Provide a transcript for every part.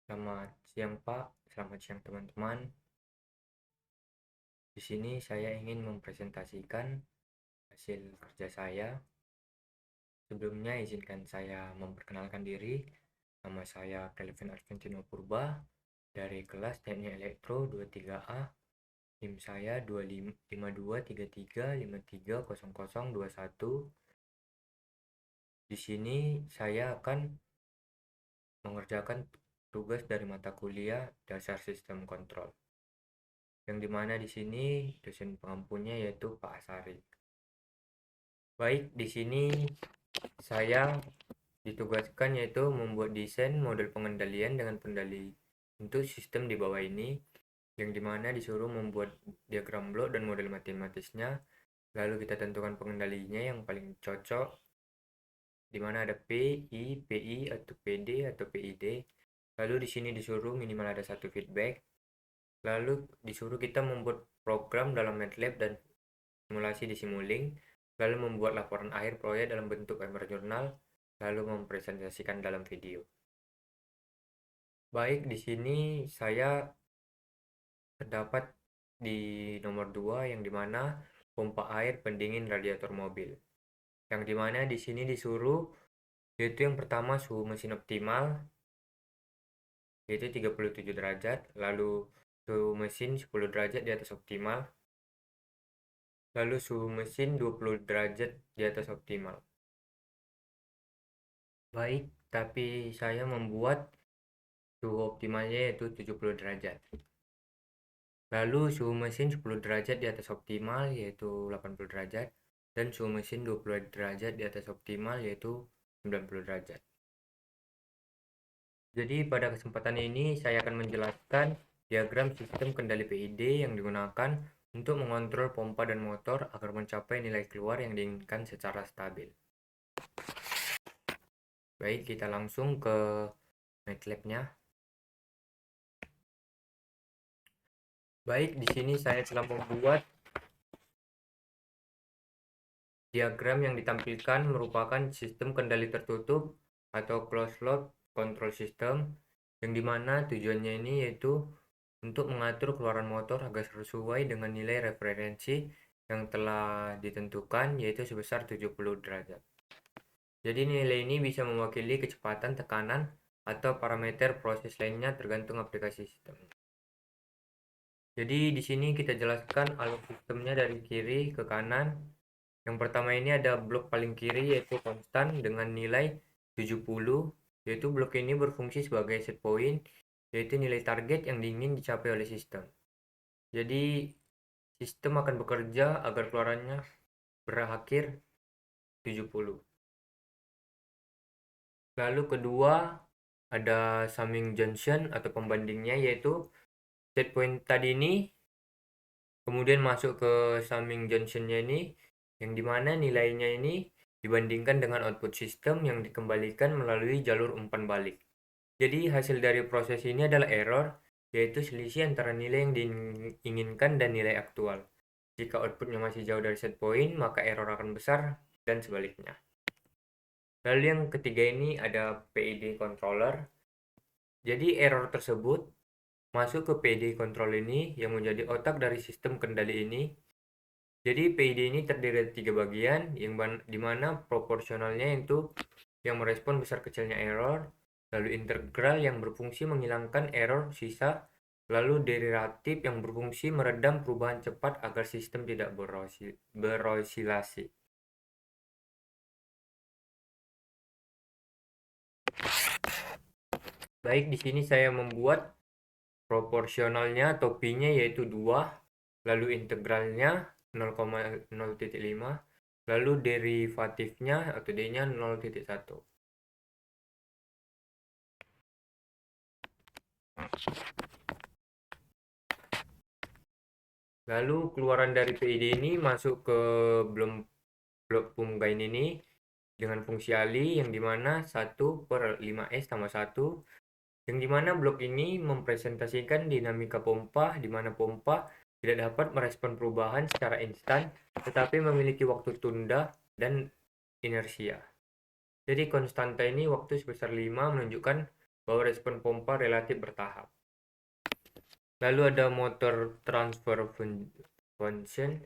Selamat siang Pak, selamat siang teman-teman. Di sini saya ingin mempresentasikan hasil kerja saya. Sebelumnya izinkan saya memperkenalkan diri. Nama saya Kelvin Arventino Purba dari kelas Teknik Elektro 23A. NIM saya 25233530021. Di sini saya akan mengerjakan tugas dari mata kuliah Dasar Sistem Kontrol. Yang dimana di sini dosen pengampunya yaitu Pak Asari. Baik, di sini saya ditugaskan yaitu membuat desain model pengendalian dengan pendali untuk sistem di bawah ini, yang dimana disuruh membuat diagram blok dan model matematisnya. Lalu kita tentukan pengendalinya yang paling cocok, dimana ada P, I, PI, atau PD, atau PID. Lalu di sini disuruh minimal ada satu feedback. Lalu disuruh kita membuat program dalam MATLAB dan simulasi di Simulink, lalu membuat laporan akhir proyek dalam bentuk paper jurnal, lalu mempresentasikan dalam video. Baik, di sini saya terdapat di nomor 2 yang dimana pompa air pendingin radiator mobil. Yang dimana di sini disuruh yaitu yang pertama suhu mesin optimal yaitu 37 derajat, lalu suhu mesin 10 derajat di atas optimal, lalu suhu mesin 20 derajat di atas optimal. Baik, tapi saya membuat suhu optimalnya yaitu 70 derajat. Lalu suhu mesin 10 derajat di atas optimal yaitu 80 derajat, dan suhu mesin 20 derajat di atas optimal yaitu 90 derajat. Jadi pada kesempatan ini saya akan menjelaskan diagram sistem kendali PID yang digunakan untuk mengontrol pompa dan motor agar mencapai nilai keluar yang diinginkan secara stabil. Baik, kita langsung ke MATLAB-nya. Baik, di sini saya telah membuat diagram yang ditampilkan merupakan sistem kendali tertutup atau closed loop control system, yang dimana tujuannya ini yaitu untuk mengatur keluaran motor agar sesuai dengan nilai referensi yang telah ditentukan yaitu sebesar 70 derajat. Jadi nilai ini bisa mewakili kecepatan, tekanan, atau parameter proses lainnya tergantung aplikasi sistem. Jadi di sini kita jelaskan alur sistemnya dari kiri ke kanan. Yang pertama ini ada blok paling kiri yaitu konstan dengan nilai 70, yaitu blok ini berfungsi sebagai set point, yaitu nilai target yang ingin dicapai oleh sistem. Jadi sistem akan bekerja agar keluarannya berakhir 70. Lalu kedua ada summing junction atau pembandingnya, yaitu set point tadi ini kemudian masuk ke summing junctionnya ini, yang dimana nilainya ini dibandingkan dengan output sistem yang dikembalikan melalui jalur umpan balik. Jadi hasil dari proses ini adalah error, yaitu selisih antara nilai yang diinginkan dan nilai aktual. Jika outputnya masih jauh dari set point, maka error akan besar dan sebaliknya. Lalu yang ketiga ini ada PID controller. Jadi error tersebut masuk ke PID control ini yang menjadi otak dari sistem kendali ini. Jadi PID ini terdiri dari 3 bagian, yang dimana proporsionalnya itu yang merespon besar kecilnya error, lalu integral yang berfungsi menghilangkan error sisa, lalu derivatif yang berfungsi meredam perubahan cepat agar sistem tidak berosilasi. Baik, di sini saya membuat proporsionalnya atau P-nya yaitu 2, lalu integralnya 0,0.5, lalu derivatifnya atau D-nya 0,1. Lalu keluaran dari PID ini masuk ke blok pemgain ini dengan fungsi Ali yang dimana 1/5S tambah 1, yang dimana blok ini mempresentasikan dinamika pompa di mana pompa tidak dapat merespon perubahan secara instan tetapi memiliki waktu tunda dan inersia. Jadi konstanta ini waktu sebesar 5 menunjukkan bahwa respon pompa relatif bertahap. Lalu ada motor transfer function,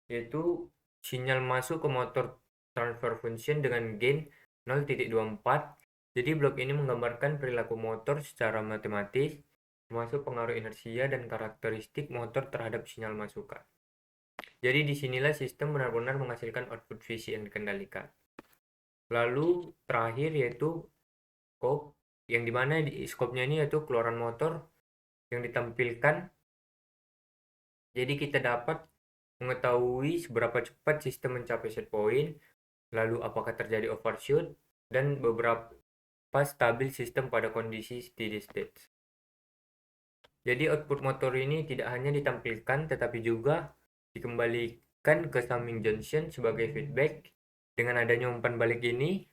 yaitu sinyal masuk ke motor transfer function dengan gain 0.24. Jadi blok ini menggambarkan perilaku motor secara matematis, termasuk pengaruh inersia dan karakteristik motor terhadap sinyal masukan. Jadi disinilah sistem benar-benar menghasilkan output visi yang dikendalikan. Lalu terakhir yaitu scope, yang dimana di scope-nya ini yaitu keluaran motor yang ditampilkan. Jadi kita dapat mengetahui seberapa cepat sistem mencapai set point, lalu apakah terjadi overshoot, dan beberapa stabil sistem pada kondisi steady state. Jadi output motor ini tidak hanya ditampilkan tetapi juga dikembalikan ke summing junction sebagai feedback. Dengan adanya umpan balik ini,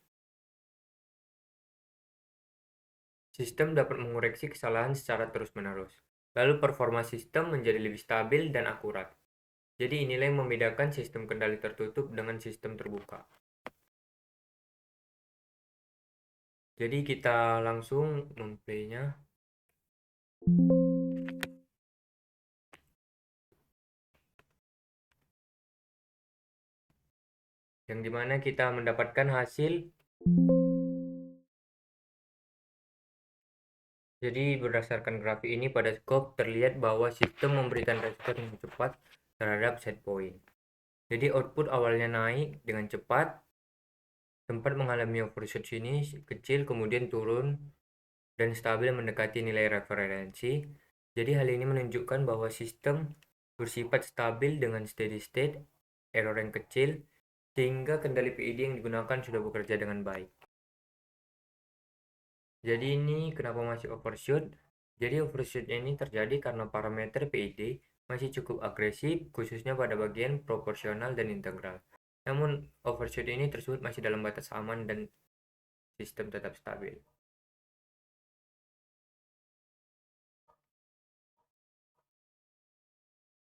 sistem dapat mengoreksi kesalahan secara terus-menerus. Lalu performa sistem menjadi lebih stabil dan akurat. Jadi inilah yang membedakan sistem kendali tertutup dengan sistem terbuka. Jadi kita langsung memplaynya. Yang dimana kita mendapatkan hasil. Jadi berdasarkan grafik ini pada scope terlihat bahwa sistem memberikan respon yang cepat terhadap set point. Jadi output awalnya naik dengan cepat, sempat mengalami overshoot sini kecil kemudian turun dan stabil mendekati nilai referensi. Jadi hal ini menunjukkan bahwa sistem bersifat stabil dengan steady state, error yang kecil, sehingga kendali PID yang digunakan sudah bekerja dengan baik. Jadi ini kenapa masih overshoot? Jadi overshootnya ini terjadi karena parameter PID masih cukup agresif, khususnya pada bagian proporsional dan integral. Namun overshoot ini tersebut masih dalam batas aman dan sistem tetap stabil.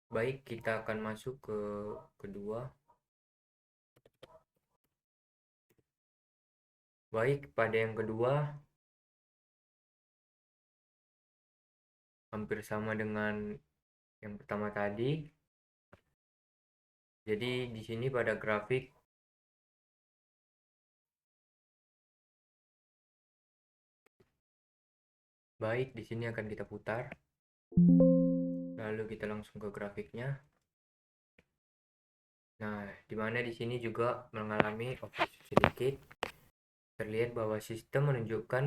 Baik, kita akan masuk ke kedua. Baik, pada yang kedua hampir sama dengan yang pertama tadi. Jadi di sini pada grafik baik, di sini akan kita putar. Lalu kita langsung ke grafiknya. Nah, dimana di sini juga mengalami overshoot sedikit. Terlihat bahwa sistem menunjukkan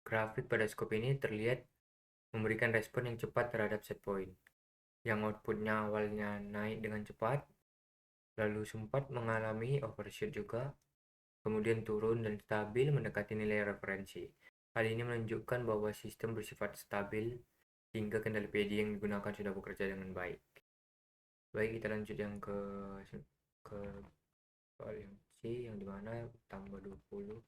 grafik pada scope ini terlihat memberikan respon yang cepat terhadap set point. Yang outputnya awalnya naik dengan cepat, lalu sempat mengalami overshoot juga, kemudian turun dan stabil mendekati nilai referensi. Hal ini menunjukkan bahwa sistem bersifat stabil hingga kendali PD yang digunakan sudah bekerja dengan baik. Baik, kita lanjut yang ke yang C, yang dimana tambah 20.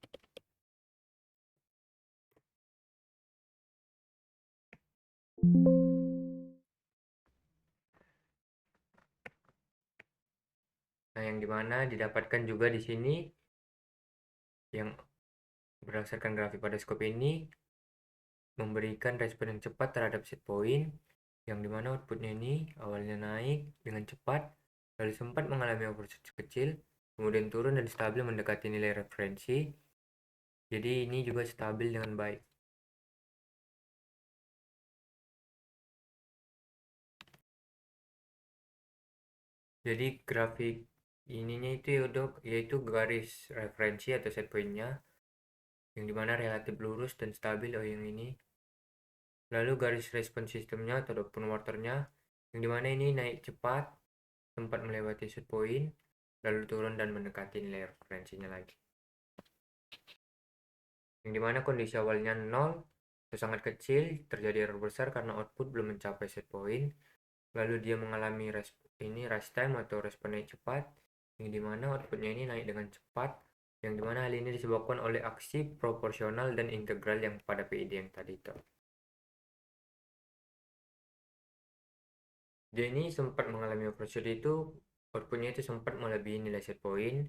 Nah, yang dimana didapatkan juga di sini yang berdasarkan grafik pada scope ini memberikan respon yang cepat terhadap set point, yang dimana outputnya ini awalnya naik dengan cepat, lalu sempat mengalami overshoot kecil, kemudian turun dan stabil mendekati nilai referensi. Jadi ini juga stabil dengan baik. Jadi grafik ininya itu yaitu garis referensi atau set pointnya, yang dimana relatif lurus dan stabil yang ini. Lalu garis respon sistemnya atau converternya, yang dimana ini naik cepat, sempat melewati set point, lalu turun dan mendekati nilai referensinya lagi. Yang dimana kondisi awalnya 0 itu sangat kecil, terjadi error besar karena output belum mencapai set point, lalu dia mengalami rise time atau respon naik cepat, yang dimana outputnya ini naik dengan cepat, yang dimana hal ini disebabkan oleh aksi proporsional dan integral yang pada PID yang tadi itu. Dia ini sempat mengalami overshoot itu, outputnya itu sempat melebihi nilai set point,